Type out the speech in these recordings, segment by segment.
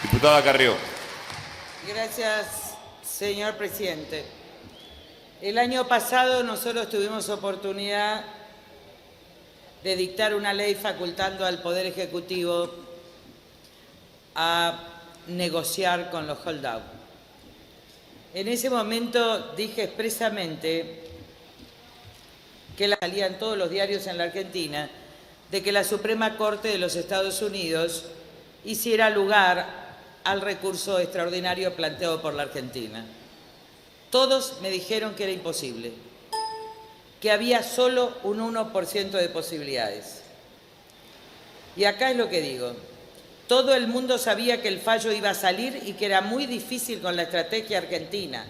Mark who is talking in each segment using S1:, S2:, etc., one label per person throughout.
S1: Diputada Carrió.
S2: Gracias, señor presidente. El año pasado nosotros tuvimos oportunidad de dictar una ley facultando al Poder Ejecutivo a negociar con los holdout. En ese momento dije expresamente que salía en todos los diarios en la Argentina de que la Suprema Corte de los Estados Unidos hiciera lugar al recurso extraordinario planteado por la Argentina. Todos me dijeron que era imposible, que había solo un 1% de posibilidades. Y acá es lo que digo. Todo el mundo sabía que el fallo iba a salir y que era muy difícil con la estrategia argentina,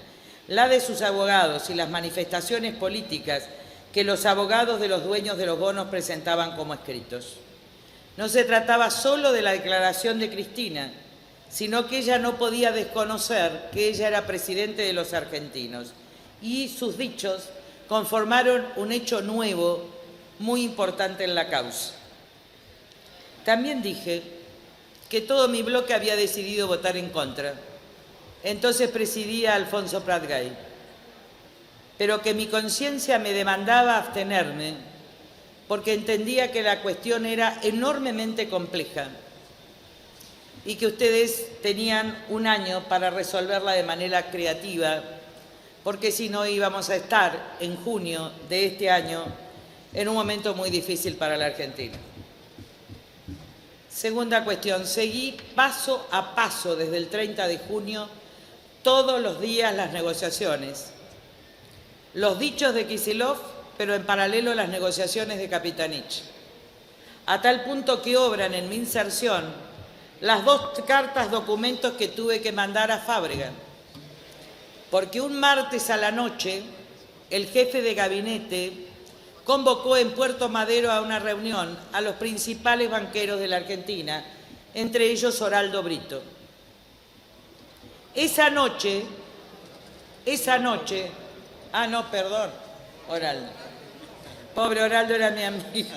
S2: la de sus abogados y las manifestaciones políticas que los abogados de los dueños de los bonos presentaban como escritos. No se trataba solo de la declaración de Cristina, sino que ella no podía desconocer que ella era presidente de los argentinos, y sus dichos conformaron un hecho nuevo muy importante en la causa. También dije que todo mi bloque había decidido votar en contra. Entonces presidía Alfonso Prat Gay, pero que mi conciencia me demandaba abstenerme porque entendía que la cuestión era enormemente compleja y que ustedes tenían un año para resolverla de manera creativa, porque si no íbamos a estar en junio de este año en un momento muy difícil para la Argentina. Segunda cuestión, seguí paso a paso desde el 30 de junio, todos los días las negociaciones, los dichos de Kicillof, pero en paralelo las negociaciones de Capitanich, a tal punto que obran en mi inserción las dos cartas documentos que tuve que mandar a Fábrega, porque un martes a la noche el jefe de gabinete convocó en Puerto Madero a una reunión a los principales banqueros de la Argentina, entre ellos Oraldo Brito. Esa noche, Oraldo. Pobre Oraldo era mi amigo,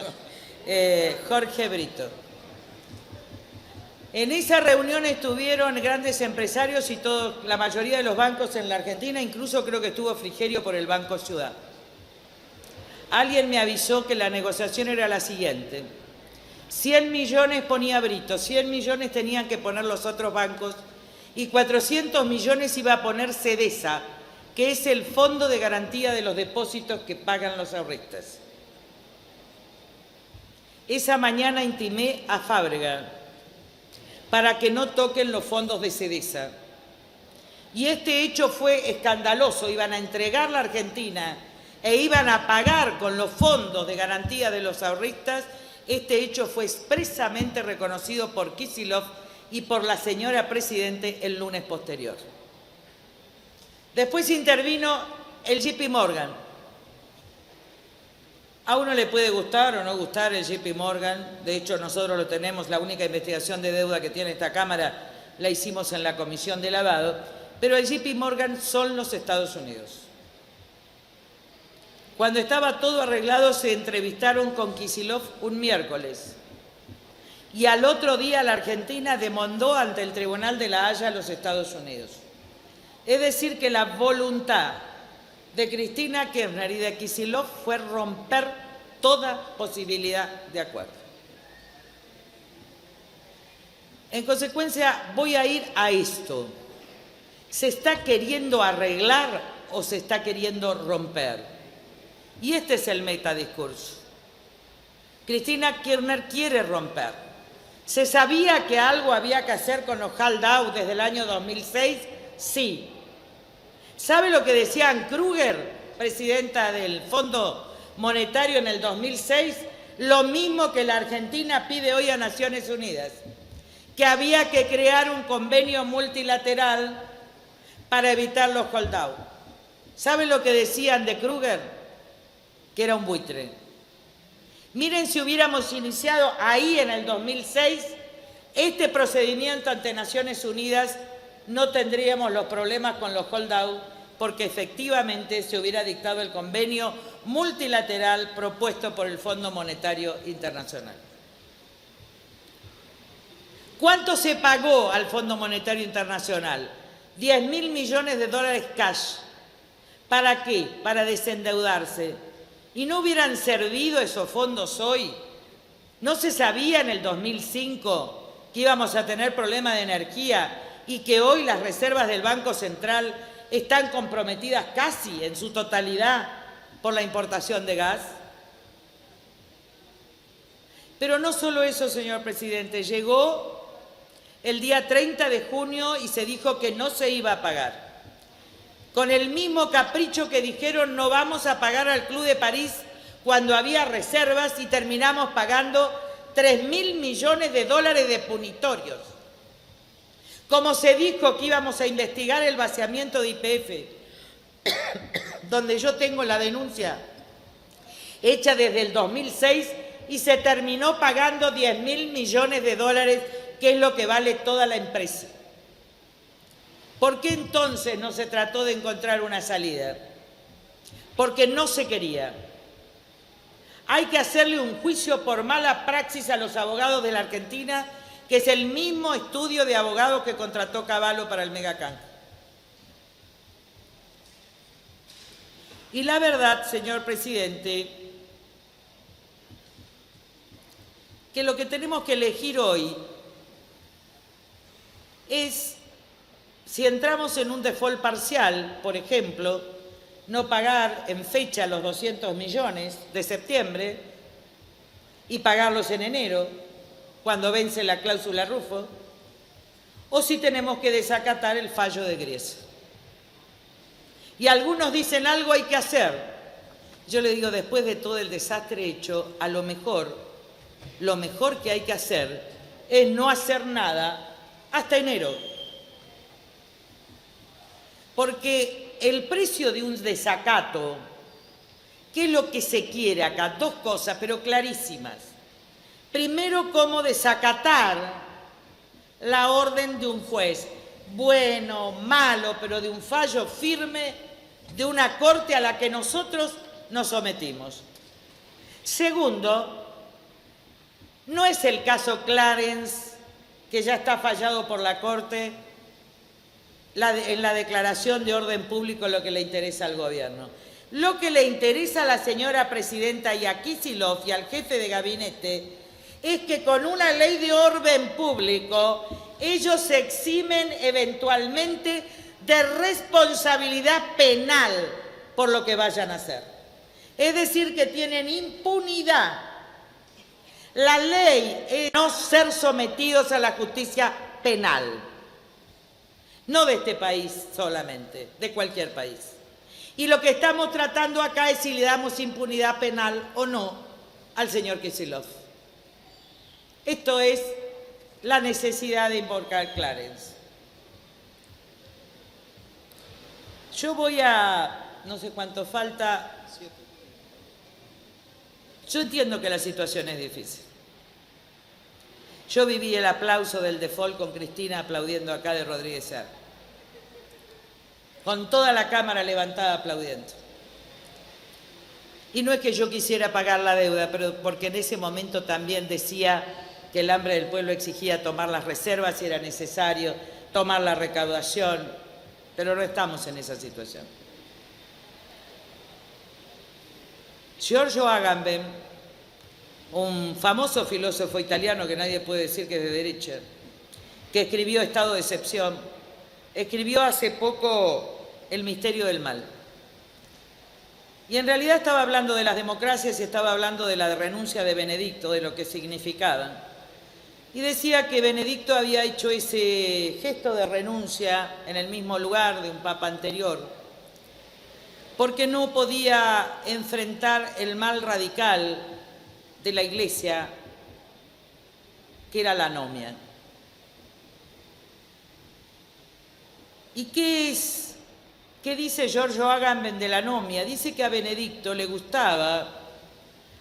S2: Jorge Brito. En esa reunión estuvieron grandes empresarios y la mayoría de los bancos en la Argentina, incluso creo que estuvo Frigerio por el Banco Ciudad. Alguien me avisó que la negociación era la siguiente: 100 millones ponía Brito, 100 millones tenían que poner los otros bancos y 400 millones iba a poner Cedesa, que es el fondo de garantía de los depósitos que pagan los ahorristas. Esa mañana intimé a Fábrega para que no toquen los fondos de Cedesa. Y este hecho fue escandaloso. Iban a entregar la Argentina e iban a pagar con los fondos de garantía de los ahorristas. Este hecho fue expresamente reconocido por Kicillof y por la señora Presidente el lunes posterior. Después intervino el JP Morgan. A uno le puede gustar o no gustar el JP Morgan. De hecho, nosotros lo tenemos, la única investigación de deuda que tiene esta Cámara la hicimos en la Comisión de Lavado. Pero el JP Morgan son los Estados Unidos. Cuando estaba todo arreglado, se entrevistaron con Kicillof un miércoles. Y al otro día la Argentina demandó ante el Tribunal de la Haya a los Estados Unidos. Es decir, que la voluntad de Cristina Kirchner y de Kicillof fue romper toda posibilidad de acuerdo. En consecuencia, voy a ir a esto. ¿Se está queriendo arreglar o se está queriendo romper? Y este es el metadiscurso. Cristina Kirchner quiere romper. ¿Se sabía que algo había que hacer con los holdout desde el año 2006? Sí. ¿Sabe lo que decía Ann Kruger, presidenta del Fondo Monetario en el 2006? Lo mismo que la Argentina pide hoy a Naciones Unidas, que había que crear un convenio multilateral para evitar los holdout. ¿Sabe lo que decían de Kruger? Que era un buitre. Miren, si hubiéramos iniciado ahí en el 2006 este procedimiento ante Naciones Unidas, no tendríamos los problemas con los holdout, porque efectivamente se hubiera dictado el convenio multilateral propuesto por el Fondo Monetario Internacional. ¿Cuánto se pagó al Fondo Monetario Internacional? 10.000 millones de dólares cash. ¿Para qué? Para desendeudarse. ¿Y no hubieran servido esos fondos hoy? ¿No se sabía en el 2005 que íbamos a tener problemas de energía y que hoy las reservas del Banco Central están comprometidas casi en su totalidad por la importación de gas? Pero no solo eso, señor presidente, llegó el día 30 de junio y se dijo que no se iba a pagar. Con el mismo capricho que dijeron no vamos a pagar al Club de París cuando había reservas y terminamos pagando 3.000 millones de dólares de punitorios. Como se dijo que íbamos a investigar el vaciamiento de YPF, donde yo tengo la denuncia hecha desde el 2006 y se terminó pagando 10.000 millones de dólares, que es lo que vale toda la empresa. ¿Por qué entonces no se trató de encontrar una salida? Porque no se quería. Hay que hacerle un juicio por mala praxis a los abogados de la Argentina, que es el mismo estudio de abogados que contrató Cavallo para el Megacán. Y la verdad, señor presidente, que lo que tenemos que elegir hoy es, si entramos en un default parcial, por ejemplo, no pagar en fecha los 200 millones de septiembre y pagarlos en enero, cuando vence la cláusula Rufo, o si tenemos que desacatar el fallo de Griesa. Y algunos dicen algo hay que hacer. Yo le digo, después de todo el desastre hecho, a lo mejor que hay que hacer es no hacer nada hasta enero. Porque el precio de un desacato, ¿qué es lo que se quiere acá? Dos cosas, pero clarísimas. Primero, cómo desacatar la orden de un juez, bueno, malo, pero de un fallo firme de una corte a la que nosotros nos sometimos. Segundo, no es el caso Clarence, que ya está fallado por la Corte, en la declaración de orden público lo que le interesa al gobierno. Lo que le interesa a la señora presidenta y a Kicillof y al jefe de gabinete es que con una ley de orden público ellos se eximen eventualmente de responsabilidad penal por lo que vayan a hacer. Es decir, que tienen impunidad. La ley es no ser sometidos a la justicia penal. No de este país solamente, de cualquier país. Y lo que estamos tratando acá es si le damos impunidad penal o no al señor Kicillof. Esto es la necesidad de invocar Clarence. Yo voy a, no sé cuánto falta. Yo entiendo que la situación es difícil. Yo viví el aplauso del default con Cristina aplaudiendo acá de Rodríguez Cerro, con toda la Cámara levantada aplaudiendo. Y no es que yo quisiera pagar la deuda, pero porque en ese momento también decía que el hambre del pueblo exigía tomar las reservas y era necesario tomar la recaudación, pero no estamos en esa situación. Giorgio Agamben, un famoso filósofo italiano que nadie puede decir que es de derecha, que escribió Estado de excepción, escribió hace poco El misterio del mal. Y en realidad estaba hablando de las democracias y estaba hablando de la renuncia de Benedicto, de lo que significaban. Y decía que Benedicto había hecho ese gesto de renuncia en el mismo lugar de un papa anterior, porque no podía enfrentar el mal radical de la Iglesia, que era la anomia. ¿Y qué dice Giorgio Agamben de la anomia? Dice que a Benedicto le gustaba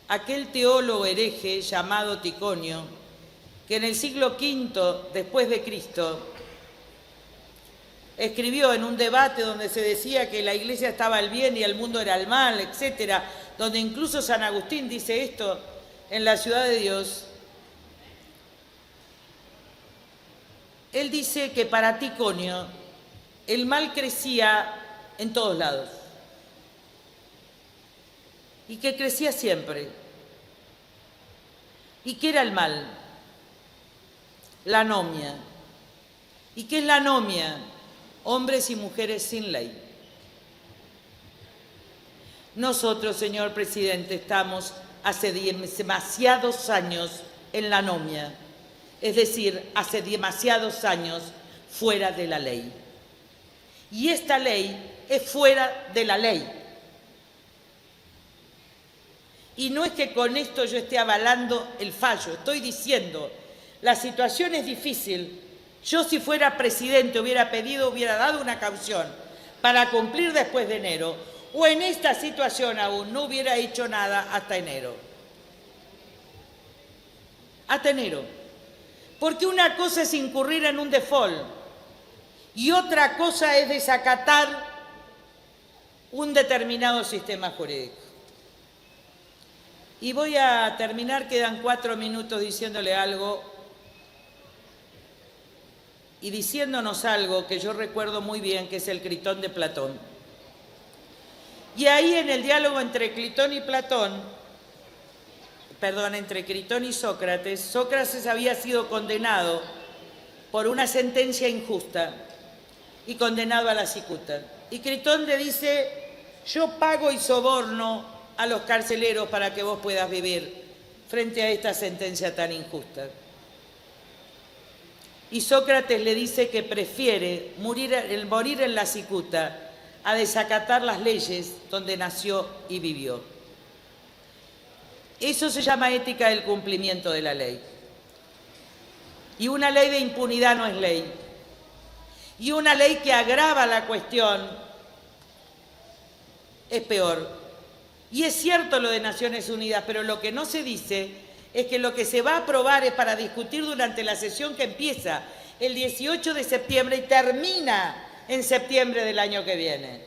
S2: aquel teólogo hereje llamado Ticonio, que en el siglo V después de Cristo escribió en un debate donde se decía que la Iglesia estaba al bien y el mundo era al mal, etcétera, donde incluso San Agustín dice esto en La ciudad de Dios. él dice que para Ticonio el mal crecía en todos lados y que crecía siempre. ¿Y qué era el mal? La anomia. ¿Y qué es la anomia? Hombres y mujeres sin ley. Nosotros, señor presidente, estamos hace demasiados años en la anomia, es decir, hace demasiados años fuera de la ley. Y esta ley es fuera de la ley. Y no es que con esto yo esté avalando el fallo, estoy diciendo, la situación es difícil. Yo si fuera presidente hubiera dado una caución para cumplir después de enero, o en esta situación aún no hubiera hecho nada hasta enero. Hasta enero. Porque una cosa es incurrir en un default y otra cosa es desacatar un determinado sistema jurídico. Y voy a terminar, quedan 4 minutos diciéndole algo y diciéndonos algo que yo recuerdo muy bien, que es el Critón de Platón. Y ahí en el diálogo entre Critón y entre Critón y Sócrates, Sócrates había sido condenado por una sentencia injusta y condenado a la cicuta. Y Critón le dice, yo pago y soborno a los carceleros para que vos puedas vivir frente a esta sentencia tan injusta. Y Sócrates le dice que prefiere morir en la cicuta a desacatar las leyes donde nació y vivió. Eso se llama ética del cumplimiento de la ley. Y una ley de impunidad no es ley. Y una ley que agrava la cuestión es peor. Y es cierto lo de Naciones Unidas, pero lo que no se dice es que lo que se va a aprobar es para discutir durante la sesión que empieza el 18 de septiembre y termina en septiembre del año que viene.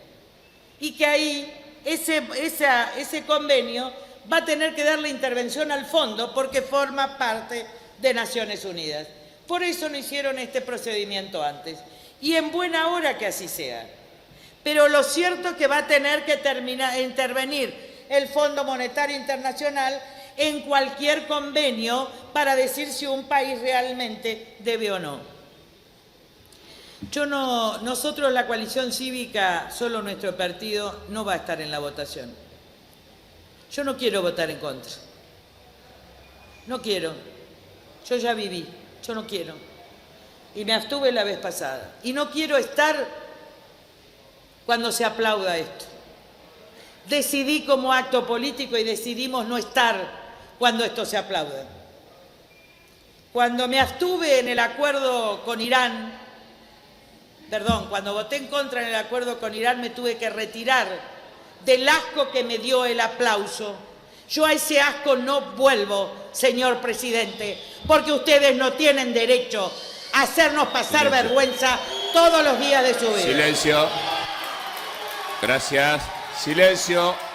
S2: Y que ahí ese convenio va a tener que darle intervención al fondo porque forma parte de Naciones Unidas. Por eso no hicieron este procedimiento antes. Y en buena hora que así sea. Pero lo cierto es que va a tener que intervenir el Fondo Monetario Internacional en cualquier convenio para decir si un país realmente debe o no. Nosotros, la coalición cívica, solo nuestro partido, no va a estar en la votación. Yo no quiero votar en contra. No quiero. Yo ya viví. Yo no quiero. Y me abstuve la vez pasada. Y no quiero estar cuando se aplauda esto. Decidí como acto político y decidimos no estar cuando esto se aplauda. Cuando me abstuve en el acuerdo con Irán, cuando voté en contra en el acuerdo con Irán, me tuve que retirar del asco que me dio el aplauso. Yo a ese asco no vuelvo, señor presidente, porque ustedes no tienen derecho a hacernos pasar vergüenza todos los días de su vida.
S1: Silencio. Gracias. Silencio.